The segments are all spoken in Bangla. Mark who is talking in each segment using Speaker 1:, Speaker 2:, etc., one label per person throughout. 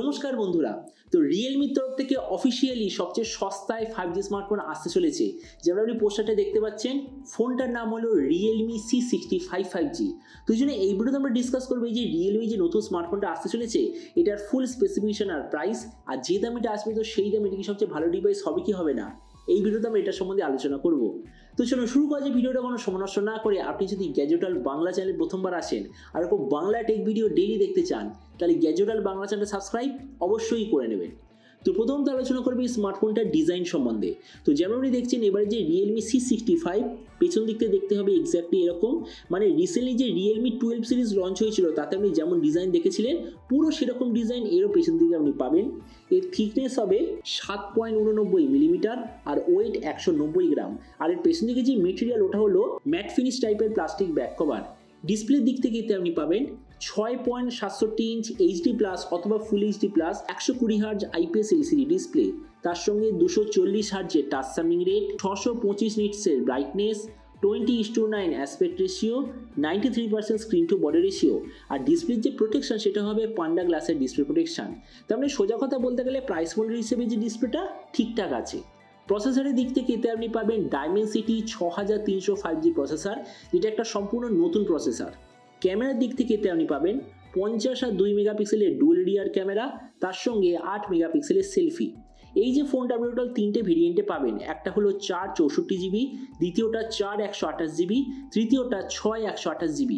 Speaker 1: নমস্কার বন্ধুরা। তো রিয়েলমির তরফ থেকে অফিসিয়ালি সবচেয়ে সস্তায় 5G স্মার্টফোন আসতে চলেছে। যেমন আপনি পোস্টারটা দেখতে পাচ্ছেন, ফোনটার নাম হলো রিয়েলমি C65 5G। তো এই জন্য এই ভিডিওতে আমরা ডিসকাস করবো এই যে রিয়েলমি যে নতুন স্মার্টফোনটা আসতে চলেছে এটার ফুল স্পেসিফিকেশন আর প্রাইস, আর যে দামিটা আসবে তো সেই দামে এটা কি সবচেয়ে ভালো ডিভাইস হবে কি হবে না, এই ভিডিওতে আমরা এটা সম্বন্ধে আলোচনা করব। তো চলো শুরু করা যে ভিডিওটা কোনো সময় নষ্ট না করে, আপনি যদি গ্যাজেটাল বাংলা চ্যানেলে প্রথমবার আসেন আর এরকম বাংলা টেক ভিডিও ডেইলি দেখতে চান তাহলে গ্যাজেটাল বাংলা চ্যানেলটা সাবস্ক্রাইব অবশ্যই করে নেবেন। তো প্রথমত আলোচনা করবে এই স্মার্টফোনটার ডিজাইন সম্বন্ধে। তো যেমন আপনি দেখছেন এবারে যে রিয়েলমি C65 পেছন দিক থেকে দেখতে হবে এক্স্যাক্টলি এরকম, মানে রিসেন্টলি যে রিয়েলমি 12 সিরিজ লঞ্চ হয়েছিল তাতে আপনি যেমন ডিজাইন দেখেছিলেন পুরো সেরকম ডিজাইন এরও পেছন দিকে আপনি পাবেন। এর থিকনেস হবে 7.89 মিলিমিটার আর ওয়েট 190 গ্রাম। আর এর পেছন দিকে যে মেটেরিয়াল ওটা হলো ম্যাট ফিনিশ টাইপের প্লাস্টিক ব্যাক কভার। ডিসপ্লের দিক থেকে এতে আপনি পাবেন 6.67 ইঞ্চ HD+ অথবা full HD+, 120 hertz IPS LCD display, তার সঙ্গে 240 হার্জের টাচ সামিং রেট, 625 নিটসের brightness, 20:9 aspect ratio, 93% screen to body ratio. আর ডিসপ্লের যে প্রোটেকশন সেটা হবে পান্ডা গ্লাসের ডিসপ্লে প্রোটেকশন। তার মানে সোজা কথা বলতে গেলে প্রাইস মডেল হিসেবে যে ডিসপ্লেটা ঠিকঠাক আছে। প্রসেসরের দিক থেকে এতে আপনি পাবেন ডাইমেনসিটি 6300 5G প্রসেসর, যেটা একটা সম্পূর্ণ নতুন প্রসেসর। ক্যামেরার দিক থেকে এতে আপনি পাবেন 50 আর 2 মেগাপিক্সেলের ডুয়েল রিয়ার ক্যামেরা, তার সঙ্গে 8 মেগাপিক্সেলের সেলফি। এই যে ফোনটা আপনি টোটাল 3টে ভেরিয়েন্টে পাবেন, একটা হলো 464GB, দ্বিতীয়টা 4 128GB, তৃতীয়টা 6 128GB।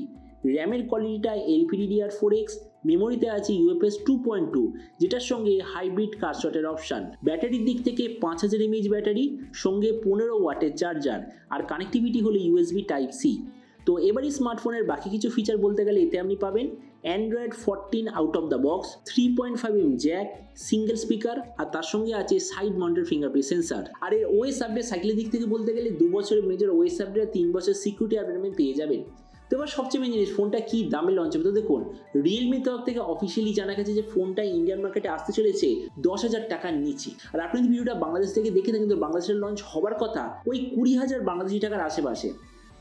Speaker 1: র্যামের কোয়ালিটিটা LPDDR4X, মেমোরিতে আছে UFS 2.2 যেটার সঙ্গে হাইব্রিড কার্সটের অপশান। ব্যাটারির দিক থেকে 5000 mAh ব্যাটারি, সঙ্গে 15 ওয়াটের চার্জার, আর কানেক্টিভিটি হলো USB Type-C। তো এবারই স্মার্টফোনের বাকি কিছু ফিচার বলতে গেলে এতে আপনি পাবেন Android 14 out of the box, 3.5mm jack, single speaker, আর তার সঙ্গে আছে সাইড মাউন্টেড ফিঙ্গারপ্রিন্ট সেন্সার। আর এর OS আপডেট সাইকেলের দিক থেকে বলতে গেলে 2 বছরের মেজর OS আপডেট, 3 বছর সিকিউরিটি আপডেট পেয়ে যাবেন। তো এবার সবচেয়ে মেন জিনিস, ফোনটা কি দামে লঞ্চ হবে। তো দেখুন রিয়েলমির তরফ থেকে অফিসিয়ালি জানা গেছে যে ফোনটা ইন্ডিয়ান মার্কেটে আসতে চলেছে 10,000 টাকার নিচে। আর আপনি যদি ভিডিওটা বাংলাদেশ থেকে দেখে থাকেন তো বাংলাদেশের লঞ্চ হবার কথা ওই 20,000 বাংলাদেশি টাকার আশেপাশে।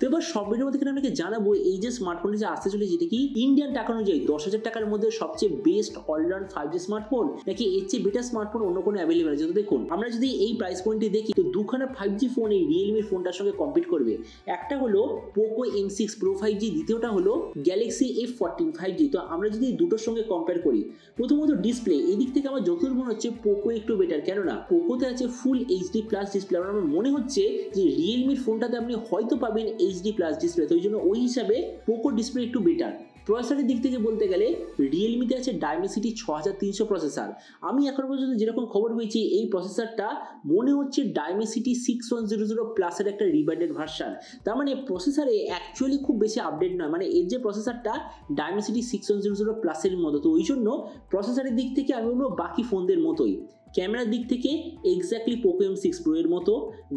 Speaker 1: তো এবার সব ভিডিওর মধ্যে আপনাকে জানাবো এই যে স্মার্টফোনটা যে আসতে চলেছে যেটা কি ইন্ডিয়ান টাকা অনুযায়ী 10,000 টাকার মধ্যে সবচেয়ে বেস্ট অলরাউন্ড 5G স্মার্টফোন, নাকি এর চেয়ে বেটার স্মার্টফোন অন্য কোনো অ্যাভেলেবেল আছে। তো দেখুন আমরা যদি এই প্রাইস পয়েন্টে দেখি তো দুখানা 5G ফোন এই রিয়েলমির ফোনটার সঙ্গে কম্পিট করবে। একটা হলো পোকো M6 Pro 5G, দ্বিতীয়টা হলো গ্যালাক্সি F14 5G। তো আমরা যদি দুটোর সঙ্গে কম্পেয়ার করি, প্রথমত ডিসপ্লে এই দিক থেকে আমার যতদূর মনে হচ্ছে পোকো একটু বেটার, কেননা পোকোতে আছে ফুল HD+ ডিসপ্লে। আমার মনে হচ্ছে যে রিয়েলমির ফোনটাতে আপনি হয়তো পাবেন HD+ ডিসপ্লে, তো এই জন্য ওই হিসাবে পোকো ডিসপ্লে একটু বেটার। প্রসেসরের দিক থেকে বলতে গেলে রিয়েলমিতে আছে ডাইমেনসিটি 6300 প্রসেসর। আমি এখন পর্যন্ত যেরকম খবর পেয়েছি এই প্রসেসরটা মনে হচ্ছে ডাইমেনসিটি 6100 প্লাসের একটা রিব্র্যান্ডেড ভার্সন। তার মানে প্রসেসরে অ্যাকচুয়ালি খুব বেশি আপডেট নয়, মানে এর যে প্রসেসরটা ডাইমেনসিটি 6100 প্লাসের মতো। তো ওই জন্য প্রসেসরের দিক থেকে আমি বলবো বাকি ফোনদের মতোই। ক্যামেরার দিক থেকে এক্স্যাক্টলি পোকো M6 Pro এর মতো।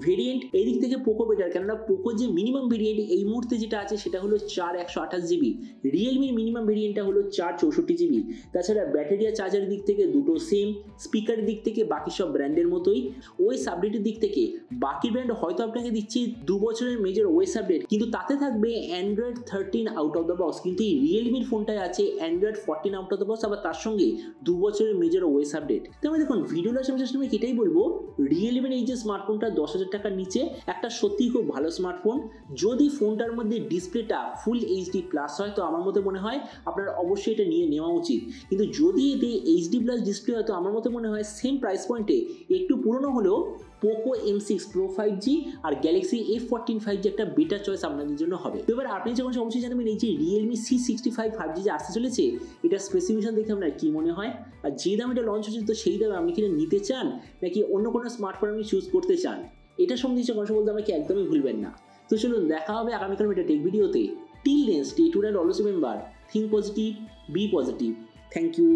Speaker 1: ভেরিয়েন্ট এই দিক থেকে পোকো বেটার, কেননা পোকো যে মিনিমাম ভেরিয়েন্ট এই মুহূর্তে যেটা আছে সেটা হলো 4 128GB, রিয়েলমির মিনিমাম ভেরিয়েন্টটা হলো 4 64GB। তাছাড়া ব্যাটারি আর চার্জারের দিক থেকে দুটো সেম, স্পিকারের দিক থেকে বাকি সব ব্র্যান্ডের মতোই। OS আপডেটের দিক থেকে বাকি ব্র্যান্ড হয়তো আপনাকে দিচ্ছি 2 বছরের মেজর OS আপডেট, কিন্তু তাতে থাকবে Android 13 out of the box. কিন্তু এই রিয়েলমির ফোনটায় আছে Android 14 out of the box, আবার তার সঙ্গে 2 বছরের মেজর OS আপডেট। তাহলে দেখুন ভিডিওটা আমি এটাই বলবো, রিয়েলমির এই যে স্মার্টফোনটা 10,000 টাকার নিচে একটা সত্যিই খুব ভালো স্মার্টফোন। যদি ফোনটার মধ্যে ডিসপ্লেটা ফুল HD+ হয় তো আমার মতে মনে হয় আপনার অবশ্যই এটা নিয়ে নেওয়া উচিত। কিন্তু যদি এতে HD+ ডিসপ্লে হয় তো আমার মতে মনে হয় সেম প্রাইস পয়েন্টে একটু পুরনো হলেও পোকো M6 Pro 5G আর গ্যালাক্সি F14 5G একটা বেটার চয়েস আপনাদের জন্য হবে। তো এবার আপনি যখন অবশ্যই জানাবেন এই যে রিয়েলমি C65 5G যে আসতে চলেছে এটা স্পেসিফিকেশন দেখে আপনার কি মনে হয়, আর যে দামে এটা লঞ্চ হচ্ছে তো সেই দামে আপনি কিনে নিতে চান নাকি অন্য কোনো স্মার্টফোন আপনি চুজ করতে চান, এটা সম্বন্ধে কথা বলতে আমাকে একদমই ভুলবেন না। তো চলুন দেখা হবে আগামীকাল একটা টেক ভিডিওতে। Till then stay tuned and always remember, think positive, be positive. Thank you.